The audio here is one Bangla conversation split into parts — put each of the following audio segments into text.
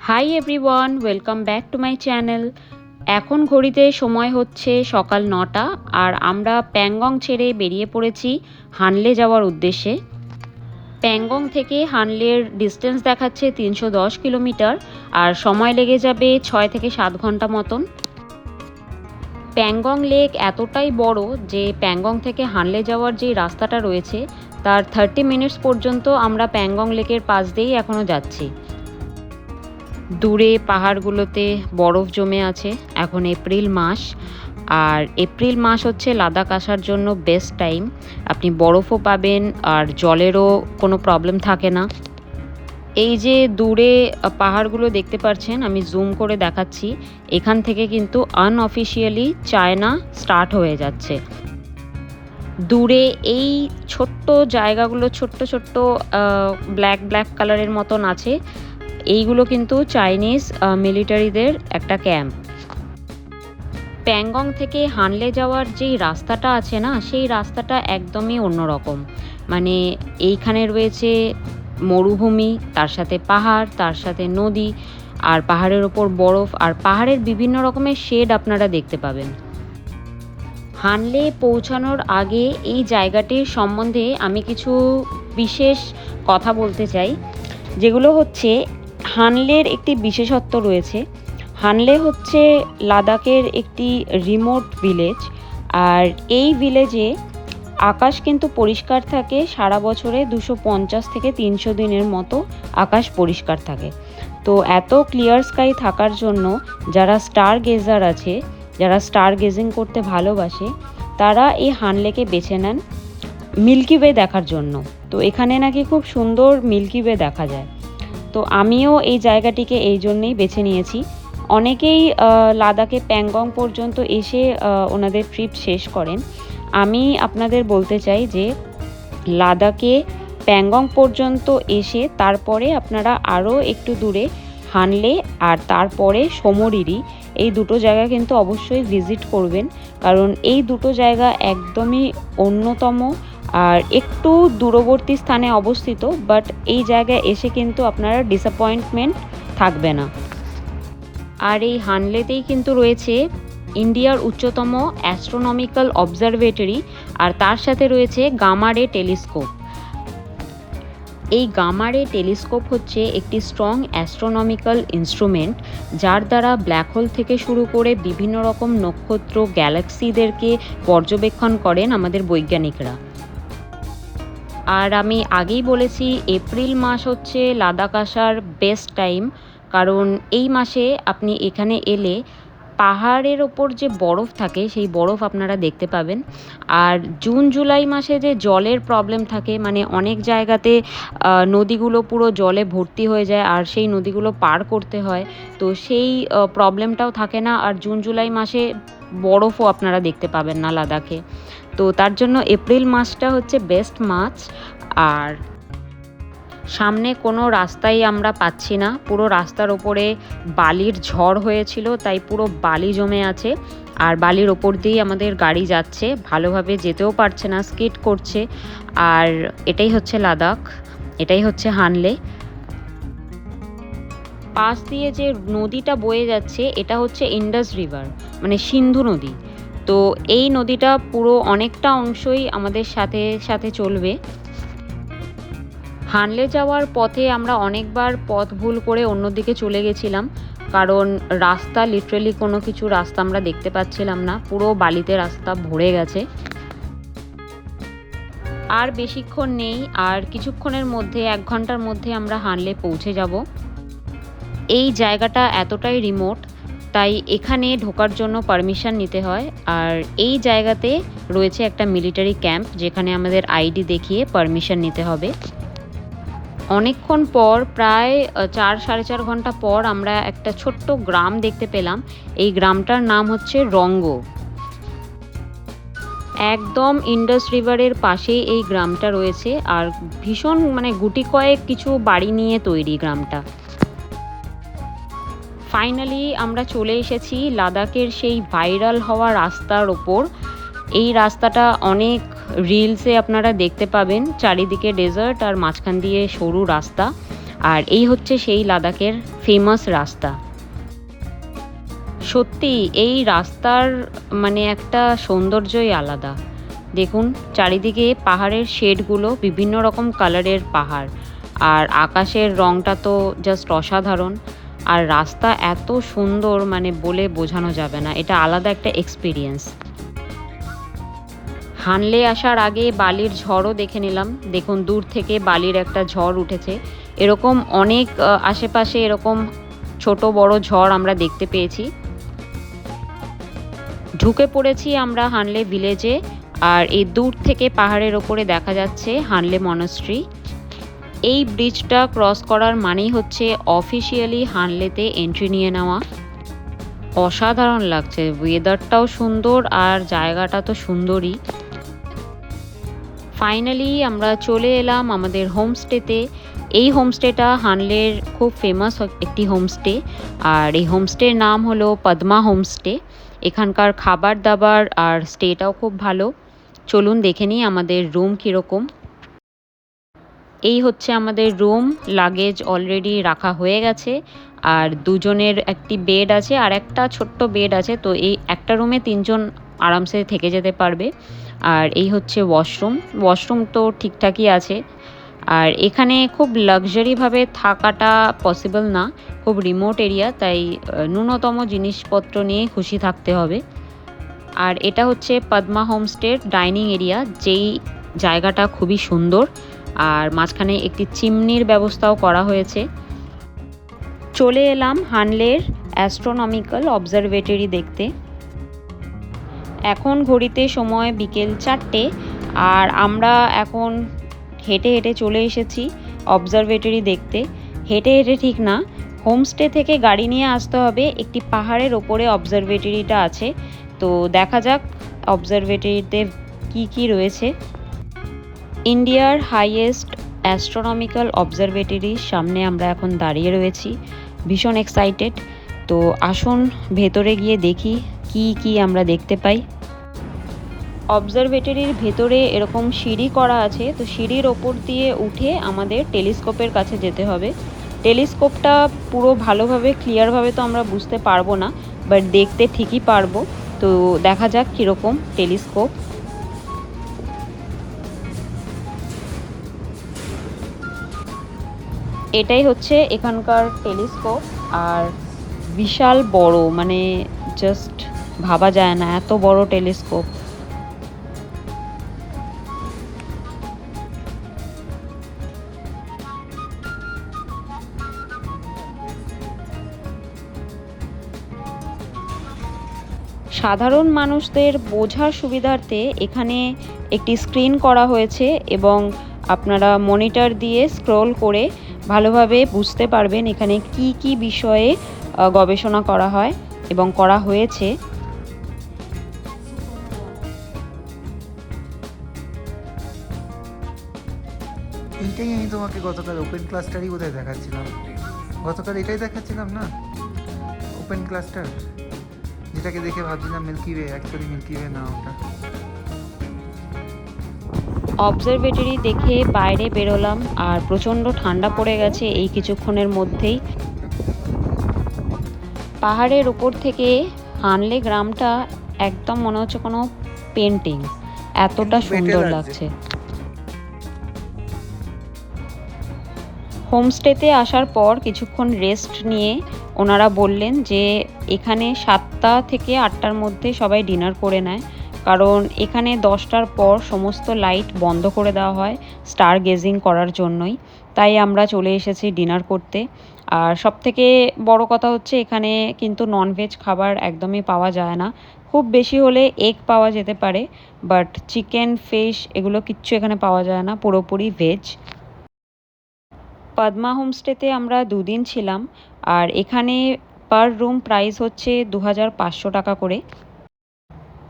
Hi everyone, welcome back to my channel. এখন ঘড়িতে সময় হচ্ছে সকাল 9টা আর আমরা প্যাংগং ছেড়ে বেরিয়ে পড়েছি হানলে যাওয়ার উদ্দেশ্যে। প্যাংগং থেকে হানলের ডিস্টেন্স দেখাচ্ছে 310 কিলোমিটার আর সময় লেগে যাবে 6 থেকে 7 ঘন্টা মতন। প্যাংগং লেক এতটাই বড় যে প্যাংগং থেকে হানলে যাওয়ার যে রাস্তাটা রয়েছে তার 30 মিনিটস পর্যন্ত আমরা প্যাংগং লেকের পাশ দিয়েই এখনও যাচ্ছি। দূরে পাহাড়গুলোতে বরফ জমে আছে। এখন এপ্রিল মাস, আর এপ্রিল মাস হচ্ছে লাদাখ আসার জন্য বেস্ট টাইম। আপনি বরফও পাবেন আর জলেরও কোনো প্রবলেম থাকে না। এই যে দূরে পাহাড়গুলো দেখতে পাচ্ছেন, আমি জুম করে দেখাচ্ছি। এখান থেকে কিন্তু আনঅফিশিয়ালি চায়না স্টার্ট হয়ে যাচ্ছে। দূরে এই ছোট্ট জায়গাগুলো ছোট্ট ছোট্ট ব্ল্যাক ব্ল্যাক কালারের মতন আছে, এইগুলো কিন্তু চাইনিজ মিলিটারিদের একটা ক্যাম্প। প্যাংগং থেকে হানলে যাওয়ার যেই রাস্তাটা আছে না, সেই রাস্তাটা একদমই অন্যরকম। মানে এইখানে রয়েছে মরুভূমি, তার সাথে পাহাড়, তার সাথে নদী, আর পাহাড়ের ওপর বরফ, আর পাহাড়ের বিভিন্ন রকমের শেড আপনারা দেখতে পাবেন। হানলে পৌঁছানোর আগে এই জায়গাটির সম্বন্ধে আমি কিছু বিশেষ কথা বলতে চাই, যেগুলো হচ্ছে হানলের একটি বিশেষত্ব রয়েছে। হানলে হচ্ছে লাদাখের একটি রিমোট ভিলেজ, আর এই ভিলেজে আকাশ কিন্তু পরিষ্কার থাকে সারা বছরে 250 থেকে 300 দিনের মতো আকাশ পরিষ্কার থাকে। তো এত ক্লিয়ার স্কাই থাকার জন্য যারা স্টার গেজার আছে, যারা স্টার গেজিং করতে ভালোবাসে, তারা এই হানলেকে বেছে নেন মিল্কি ওয়ে দেখার জন্য। তো এখানে নাকি খুব সুন্দর মিল্কি ওয়ে দেখা যায়। তো আমিও এই জায়গাটিকে এই জন্যেই বেছে নিয়েছি। অনেকেই লাদাখে প্যাংগং পর্যন্ত এসে ওনাদের ট্রিপ শেষ করেন। আমি আপনাদের বলতে চাই যে লাদাখে প্যাংগং পর্যন্ত এসে তারপরে আপনারা আরও একটু দূরে হানলে আর তারপরে সমরিরি, এই দুটো জায়গা কিন্তু অবশ্যই ভিজিট করবেন, কারণ এই দুটো জায়গা একদমই অন্যতম আর একটু দূরবর্তী স্থানে অবস্থিত। বাট এই জায়গায় এসে কিন্তু আপনারা ডিসঅ্যাপয়েন্টমেন্ট থাকবে না। আর এই হানলেতেই কিন্তু রয়েছে ইন্ডিয়ার উচ্চতম অ্যাস্ট্রোনমিক্যাল অবজারভেটরি, আর তার সাথে রয়েছে গামা রে টেলিস্কোপ। এই গামা রে টেলিস্কোপ হচ্ছে একটি স্ট্রং অ্যাস্ট্রোনমিক্যাল ইনস্ট্রুমেন্ট, যার দ্বারা ব্ল্যাক হোল থেকে শুরু করে বিভিন্ন রকম নক্ষত্র গ্যালাক্সিদেরকে পর্যবেক্ষণ করেন আমাদের বৈজ্ঞানিকরা। আর আমি আগেই বলেছি, এপ্রিল মাস হচ্ছে লাদাখ আসার বেস্ট টাইম, কারণ এই মাসে আপনি এখানে এলে পাহাড়ের ওপর যে বরফ থাকে সেই বরফ আপনারা দেখতে পাবেন। আর জুন জুলাই মাসে যে জলের প্রবলেম থাকে, মানে অনেক জায়গাতে নদীগুলো পুরো জলে ভর্তি হয়ে যায় আর সেই নদীগুলো পার করতে হয়, তো সেই প্রবলেমটাও থাকে না। আর জুন জুলাই মাসে বরফও আপনারা দেখতে পাবেন না লাদাখে। তো তার জন্য এপ্রিল মাসটা হচ্ছে বেস্ট মাস। আর সামনে কোনো রাস্তাই আমরা পাচ্ছি না, পুরো রাস্তার ওপরে বালির ঝড় হয়েছিল, তাই পুরো বালি জমে আছে। আর বালির ওপর দিয়েই আমাদের গাড়ি যাচ্ছে, ভালোভাবে যেতেও পারছে না, স্কিড করছে। আর এটাই হচ্ছে লাদাখ, এটাই হচ্ছে হানলে। পাশ দিয়ে যে নদীটা বয়ে যাচ্ছে এটা হচ্ছে ইন্ডাস রিভার, মানে সিন্ধু নদী। তো এই নদীটা পুরো অনেকটা অংশই আমাদের সাথে সাথে চলবে। হানলে যাওয়ার পথে আমরা অনেকবার পথ ভুল করে অন্যদিকে চলে গেছিলাম, কারণ রাস্তা লিটারেলি কোনো কিছু রাস্তা আমরা দেখতে পাচ্ছিলাম না, পুরো বালিতে রাস্তা ভরে গেছে। আর বেশিক্ষণ নেই, আর কিছুক্ষণের মধ্যে 1 ঘন্টার মধ্যে আমরা হানলে পৌঁছে যাব। এই জায়গাটা এতটাই রিমোট, তাই এখানে ঢোকার জন্য পারমিশন নিতে হয়। আর এই জায়গাতে রয়েছে একটা মিলিটারি ক্যাম্প, যেখানে আমাদের আইডি দেখিয়ে পারমিশন নিতে হবে। অনেকক্ষণ পর, প্রায় 4-4.5 ঘন্টা পর আমরা একটা ছোট্ট গ্রাম দেখতে পেলাম। এই গ্রামটার নাম হচ্ছে রঙ্গ। একদম ইন্ডাস রিভারের পাশেই এই গ্রামটা রয়েছে, আর ভীষণ মানে গুটি কয়েক কিছু বাড়ি নিয়ে তৈরি গ্রামটা। ফাইনালি আমরা চলে এসেছি লাদাখের সেই ভাইরাল হওয়া রাস্তার ওপর। এই রাস্তাটা অনেক রিলসে আপনারা দেখতে পাবেন, চারিদিকে ডেজার্ট আর মাঝখান দিয়ে সরু রাস্তা। আর এই হচ্ছে সেই লাদাখের ফেমাস রাস্তা। সত্যি এই রাস্তার মানে একটা সৌন্দর্যই আলাদা। দেখুন চারিদিকে পাহাড়ের শেডগুলো, বিভিন্ন রকম কালারের পাহাড়, আর আকাশের রংটা তো জাস্ট অসাধারণ। আর রাস্তা এত সুন্দর মানে বলে বোঝানো যাবে না, এটা আলাদা একটা এক্সপিরিয়েন্স। হানলে আসার আগে বালির ঝড়ও দেখে নিলাম। দেখুন দূর থেকে বালির একটা ঝড় উঠেছে। এরকম অনেক আশেপাশে এরকম ছোট বড় ঝড় আমরা দেখতে পেয়েছি। ঢুকে পড়েছি আমরা হানলে ভিলেজে, আর এই দূর থেকে পাহাড়ের ওপরে দেখা যাচ্ছে হানলে মনাস্ট্রি। এই ব্রিজটা ক্রস করার মানেই হচ্ছে অফিসিয়ালি হানলেতে এন্ট্রি নিয়ে নেওয়া। অসাধারণ লাগছে, ওয়েদারটাও সুন্দর আর জায়গাটা তো সুন্দরই। ফাইনালি আমরা চলে এলাম আমাদের হোমস্টেতে। এই হোমস্টেটা হানলের খুব ফেমাস একটি হোমস্টে, আর এই হোমস্টের নাম হলো পদ্মা হোমস্টে। এখানকার খাবার দাবার আর স্টেটাও খুব ভালো। চলুন দেখে নিই আমাদের রুম কীরকম। এই হচ্ছে আমাদের রুম, লাগেজ অলরেডি রাখা হয়ে গেছে, আর দুজনের একটি বেড আছে আর একটা ছোট্ট বেড আছে। তো এই একটা রুমে তিনজন আরামসে থেকে যেতে পারবে। আর এই হচ্ছে ওয়াশরুম, ওয়াশরুম তো ঠিকঠাকই আছে। আর এখানে খুব লাক্সারিভাবে থাকাটা পসিবল না, খুব রিমোট এরিয়া, তাই ন্যূনতম জিনিসপত্র নিয়ে খুশি থাকতে হবে। আর এটা হচ্ছে পদ্মা হোমস্টের ডাইনিং এরিয়া, যেই জায়গাটা খুবই সুন্দর, আর মাঝখানে একটি চিমনির ব্যবস্থাও করা হয়েছে। চলে এলাম হানলের অ্যাস্ট্রোনমিক্যাল অবজারভেটরি দেখতে। এখন ঘড়িতে সময় বিকেল 4টে, আর আমরা এখন হেঁটে হেঁটে চলে এসেছি অবজারভেটরি দেখতে। হেঁটে হেঁটে ঠিক না, হোমস্টে থেকে গাড়ি নিয়ে আসতে হবে। একটি পাহাড়ের ওপরে অবজারভেটরিটা আছে, তো দেখা যাক অবজারভেটরিতে কি কি রয়েছে। ইন্ডিয়ার হাইয়েস্ট অ্যাস্ট্রোনমিক্যাল অবজারভেটরির সামনে আমরা এখন দাঁড়িয়ে রয়েছি, ভীষণ এক্সাইটেড। তো আসুন ভেতরে গিয়ে দেখি কি কি আমরা দেখতে পাই। অবজারভেটরির ভেতরে এরকম সিঁড়ি করা আছে, তো সিঁড়ির ওপর দিয়ে উঠে আমাদের টেলিস্কোপের কাছে যেতে হবে। টেলিস্কোপটা পুরো ভালোভাবে ক্লিয়ারভাবে তো আমরা বুঝতে পারবো না, বাট দেখতে ঠিকই পারবো। তো দেখা যাক কীরকম টেলিস্কোপ। এটাই হচ্ছে এখানকার টেলিস্কোপ, আর বিশাল বড়, মানে জাস্ট ভাবা যায় না এত বড় টেলিস্কোপ। সাধারণ মানুষদের বোঝার সুবিধার্থে এখানে একটি স্ক্রিন করা হয়েছে, এবং আপনারা মনিটর দিয়ে স্ক্রল করে ভালোভাবে বুঝতে পারবেন এখানে কি কি বিষয়ে গবেষণা করা হয় এবং করা হয়েছে। এইটাই আমি তোমাকে গতকাল ওপেন ক্লাস্টারই বোধহয় দেখাচ্ছিলাম। গতকাল এটাই দেখাচ্ছিলাম না, ওপেন ক্লাস্টার, যেটাকে দেখে ভাবছিলাম Milky Way, actually Milky Way না ওটা। অবজারভেটরি দেখে বাইরে বেরোলাম, আর প্রচণ্ড ঠান্ডা পড়ে গেছে এই কিছুক্ষণের মধ্যেই। পাহাড়ের উপর থেকে হানলে গ্রামটা একদম মনে হচ্ছে কোনো পেন্টিং, এতটা সুন্দর লাগছে। হোমস্টেতে আসার পর কিছুক্ষণ রেস্ট নিয়ে ওনারা বললেন যে এখানে 7টা থেকে 8টার মধ্যে সবাই ডিনার করে নেয়, কারণ এখানে 10টার পর সমস্ত লাইট বন্ধ করে দেওয়া হয় স্টার গেজিং করার জন্যই। তাই আমরা চলে এসেছি ডিনার করতে। আর সবথেকে বড় কথা হচ্ছে এখানে কিন্তু ননভেজ খাবার একদমই পাওয়া যায় না, খুব বেশি হলে এগ পাওয়া যেতে পারে, বাট চিকেন ফিশ এগুলো কিচ্ছু এখানে পাওয়া যায় না, পুরোপুরি ভেজ। পদ্মা হোমস্টেতে আমরা 2 দিন ছিলাম, আর এখানে পার রুম প্রাইস হচ্ছে 2500 টাকা করে।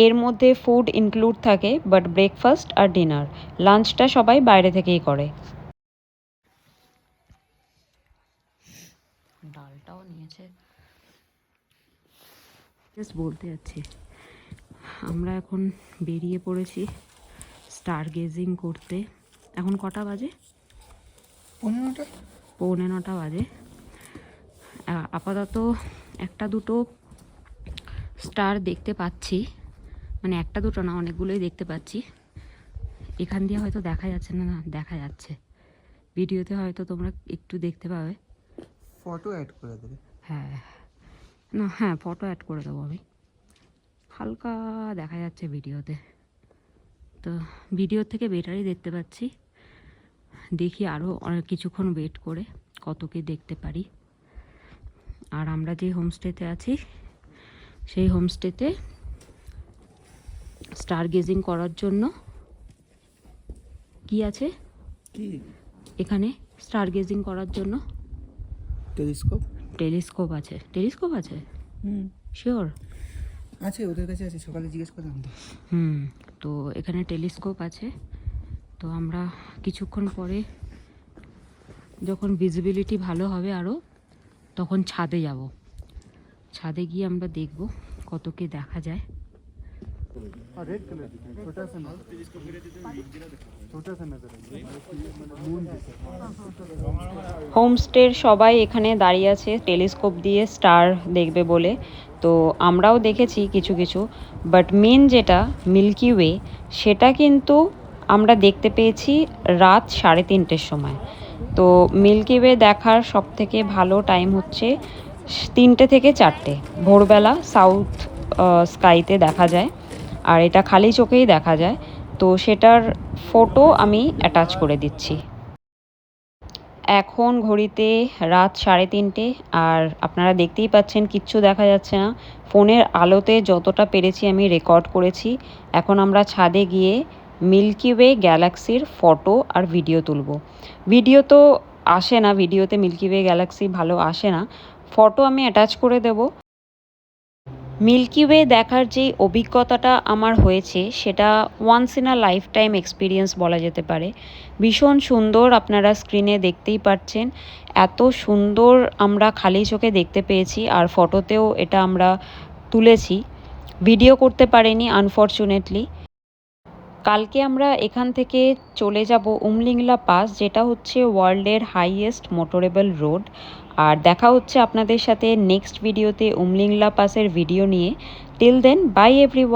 এর মধ্যে ফুড ইনক্লুড থাকে, বাট ব্রেকফাস্ট আর ডিনার, লাঞ্চটা সবাই বাইরে থেকেই করে। ডালটাও নিয়েছে, বলতে যাচ্ছি আমরা এখন বেরিয়ে পড়েছি স্টার গেজিং করতে। এখন কটা বাজে? 15টা। 9:45 বাজে। আপাতত একটা দুটো স্টার দেখতে পাচ্ছি, মানে একটা দুটো না, অনেকগুলোই দেখতে পাচ্ছি। এখান দিয়ে হয়তো দেখা যাচ্ছে না, না দেখা যাচ্ছে, ভিডিওতে হয়তো তোমরা একটু দেখতে পাবে। ফটো অ্যাড করে দেবে। হ্যাঁ, না হ্যাঁ ফটো অ্যাড করে দেবো আমি। হালকা দেখা যাচ্ছে ভিডিওতে, তো ভিডিও থেকে বেটারই দেখতে পাচ্ছি। দেখি আরও অনেক কিছুক্ষণ ওয়েট করে কত কি দেখতে পারি। আর আমরা যে হোমস্টেতে আছি সেই হোমস্টেতে স্টার গেজিং করার জন্য কি আছে কি এখানে, স্টার গেজিং করার জন্য টেলিস্কোপ? টেলিস্কোপ আছে। টেলিস্কোপ আছে? শিওর? আছে, ওদের কাছে আছে, সকালে জিজ্ঞেস করলাম তো। তো এখানে টেলিস্কোপ আছে। তো আমরা কিছুক্ষণ পরে যখন ভিজিবিলিটি ভালো হবে আরও, তখন ছাদে যাব। ছাদে গিয়ে আমরা দেখব কত কি দেখা যায়। रेड कलर छोटा सा नजर হোমস্টের সবাই এখানে দাঁড়িয়ে আছে টেলিস্কোপ দিয়ে স্টার দেখবে বলে। তো আমরাও দেখেছি কিছু কিছু, বাট মেন যেটা মিল্কি ওয়ে, সেটা কিন্তু আমরা দেখতে পেয়েছি রাত 3:30-র সময়। তো মিল্কি ওয়ে দেখার সবথেকে ভালো টাইম হচ্ছে 3টে থেকে 4টে ভোরবেলা, সাউথ স্কাইতে দেখা যায়, আর এটা খালি চোখেই দেখা যায়। তো সেটার ফটো আমি অ্যাটাচ করে দিচ্ছি। এখন ঘড়িতে রাত 3:30, আর আপনারা দেখতেই পাচ্ছেন কিচ্ছু দেখা যাচ্ছে না। ফোনের আলোতে যতটা পেরেছি আমি রেকর্ড করেছি। এখন আমরা ছাদে গিয়ে মিল্কি ওয়ে গ্যালাক্সির ফটো আর ভিডিও তুলব। ভিডিও তো আসে না, ভিডিওতে মিল্কি ওয়ে গ্যালাক্সি ভালো আসে না, ফটো আমি অ্যাটাচ করে দেব। মিল্কি ওয়ে দেখার যেই অভিজ্ঞতাটা আমার হয়েছে সেটা once in a lifetime experience বলা যেতে পারে। ভীষণ সুন্দর, আপনারা স্ক্রিনে দেখতেই পাচ্ছেন এত সুন্দর আমরা খালি চোখে দেখতে পেয়েছি, আর ফটোতেও এটা আমরা তুলেছি, ভিডিও করতে পারিনি আনফর্চুনেটলি। কালকে আমরা এখান থেকে চলে যাব উমলিংলা পাস, যেটা হচ্ছে ওয়ার্ল্ডের হাইয়েস্ট মোটরেবল রোড। আর দেখা হচ্ছে আপনাদের সাথে নেক্সট ভিডিওতে উমলিংলা পাসের ভিডিও নিয়ে। Till then, bye everyone.